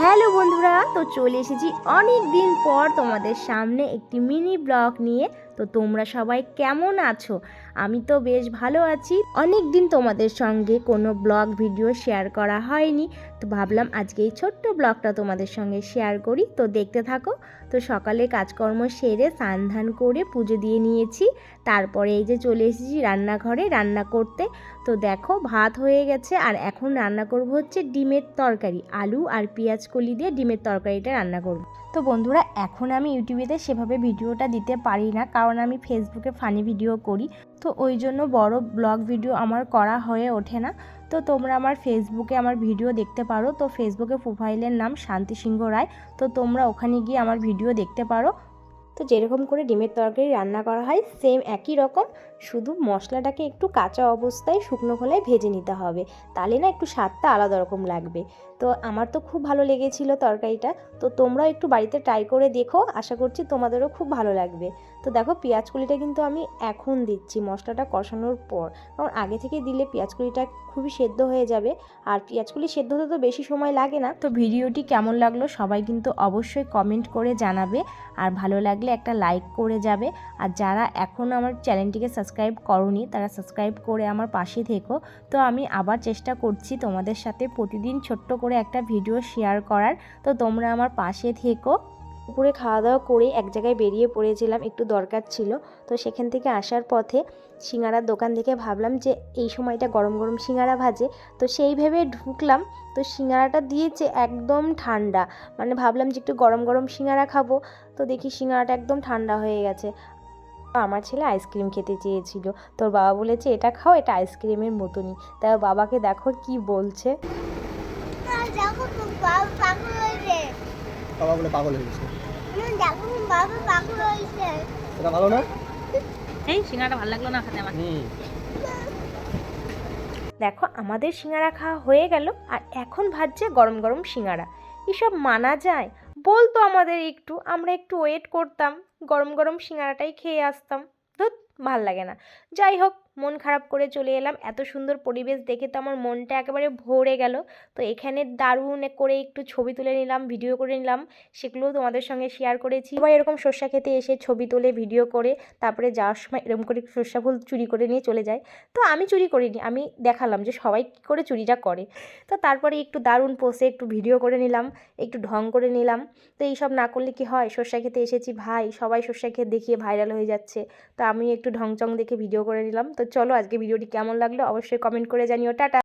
Hello বন্ধুরা, তো চলে এসেছি অনেক দিন পর তোমাদের সামনে একটি মিনি ব্লগ নিয়ে। তো তোমরা সবাই কেমন আছো? আমি তো বেশ ভালো আছি। অনেক দিন তোমাদের সঙ্গে কোনো ব্লগ ভিডিও শেয়ার করা হয়নি, তো ভাবলাম আজকে এই ছোট্ট ব্লগটা তোমাদের সঙ্গে শেয়ার করি। তো দেখতে থাকো। তো সকালে কাজকর্ম সেরে স্নান ধান করে পুজো দিয়ে নিয়েছি, তারপরে এই যে চলে এসেছি রান্নাঘরে রান্না করতে। তো দেখো ভাত হয়ে গেছে, আর এখন রান্না করব হচ্ছে ডিমের তরকারি। আলু আর পেঁয়াজ কলি দিয়ে ডিমের তরকারিটা রান্না করব। তো বন্ধুরা, এখন আমি ইউটিউবেতে সেভাবে ভিডিওটা দিতে পারি না, কারণ আমি ফেসবুকে ফানি ভিডিও করি। তো ওই জন্য বড় ব্লগ ভিডিও আমার করা হয়ে ওঠে না। তো তোমরা আমার ফেসবুকে আমার ভিডিও দেখতে পারো। তো ফেসবুকে প্রোফাইলের নাম শান্তি সিংহ রায়। তো তোমরা ওখানে গিয়ে আমার ভিডিও দেখতে পারো। তো যেরকম করে ডিমের তরকারি রান্না করা হয় সেম একই রকম, শুধু মশলাটাকে একটু কাঁচা অবস্থায় শুকনো খোলায় ভেজে নিতে হবে, তাহলে না একটু স্বাদটা আলাদা রকম লাগবে। তো আমার তো খুব ভালো লেগেছিল তরকারিটা। তো তোমরাও একটু বাড়িতে ট্রাই করে দেখো, আশা করছি তোমাদেরও খুব ভালো লাগবে। তো দেখো পেঁয়াজকলিটা কিন্তু আমি এখন দিচ্ছি মশলাটা কষানোর পর, কারণ আগে থেকে দিলে পেঁয়াজকলিটা খুবই সেদ্ধ হয়ে যাবে, আর পেঁয়াজকলি সেদ্ধ হতে তো বেশি সময় লাগে না। তো ভিডিওটি কেমন লাগলো সবাই কিন্তু অবশ্যই কমেন্ট করে জানাবে, আর ভালো লাগলে একটা লাইক করে যাবে। আর যারা এখনও আমার চ্যানেলটিকে সাবস্ক্রাইব করোনি তারা সাবস্ক্রাইব করে আমার পাশে থেকো। তো আমি আবার চেষ্টা করছি তোমাদের সাথে প্রতিদিন ছোট্ট করে একটা ভিডিও শেয়ার করার। তো তোমরা আমার পাশে থেকো। দুপুরে খাওয়া দাওয়া করে এক জায়গায় বেরিয়ে পড়েছিলাম, একটু দরকার ছিল। তো সেখান থেকে আসার পথে সিঙ্গারার দোকান থেকে ভাবলাম যে এই সময়টা গরম গরম সিঙ্গারা ভাজে, তো সেই ভেবে ঢুকলাম। তো সিঙ্গারাটা দিয়েছে একদম ঠান্ডা, মানে ভাবলাম যে একটু গরম গরম সিঙ্গারা খাবো, তো দেখি সিঙ্গারাটা একদম ঠান্ডা হয়ে গেছে। আমার ছেলে আইসক্রিম খেতে চেয়েছিল, তোর বাবা বলেছে এটা খাও, এটা আইসক্রিমের মতনই। তাই বাবাকে দেখো কি বলছে। বাবা বলে পাগল হয়ে গেছে। এটা ভালো না? এই সিঙ্গারাটা ভালো লাগলো না খেতে আমার। দেখো আমাদের সিঙ্গারা খাওয়া হয়ে গেল, আর এখন ভাজছে গরম গরম সিঙ্গারা। এসব মানা যায়? বলতো আমাদের একটু, আমরা একটু ওয়েট করতাম, গরম গরম সিঙ্গারাটাই খেয়ে আসতাম। ধুত, ভাল লাগে না। যাই হোক, মন খারাপ করে চলে এলাম। এত সুন্দর পরিবেশ দেখে তো আমার মনটা একেবারে ভরে গেল। তো এখানে দারুণ করে একটু ছবি তুলে নিলাম, ভিডিও করে নিলাম, সেগুলোও তোমাদের সঙ্গে শেয়ার করেছি। সবাই এরকম সর্ষা খেতে এসে ছবি তুলে ভিডিও করে তারপরে যাওয়ার সময় এরকম করে সর্ষা ফুল চুরি করে নিয়ে চলে যায়। তো আমি চুরি করিনি, আমি দেখালাম যে সবাই কী করে চুরিটা করে। তো তারপরে একটু দারুণ পোসে একটু ভিডিও করে নিলাম, একটু ঢং করে নিলাম। তো এইসব না করলে কি হয়, সর্ষা খেতে এসেছি ভাই, সবাই সর্ষা খেতে দেখিয়ে ভাইরাল হয়ে যাচ্ছে। তো আমি একটু ঢং চং দেখে ভিডিও করে নিলাম। তো চলো, আজকে ভিডিওটি কেমন লাগলো অবশ্যই কমেন্ট করে জানিও। টাটা।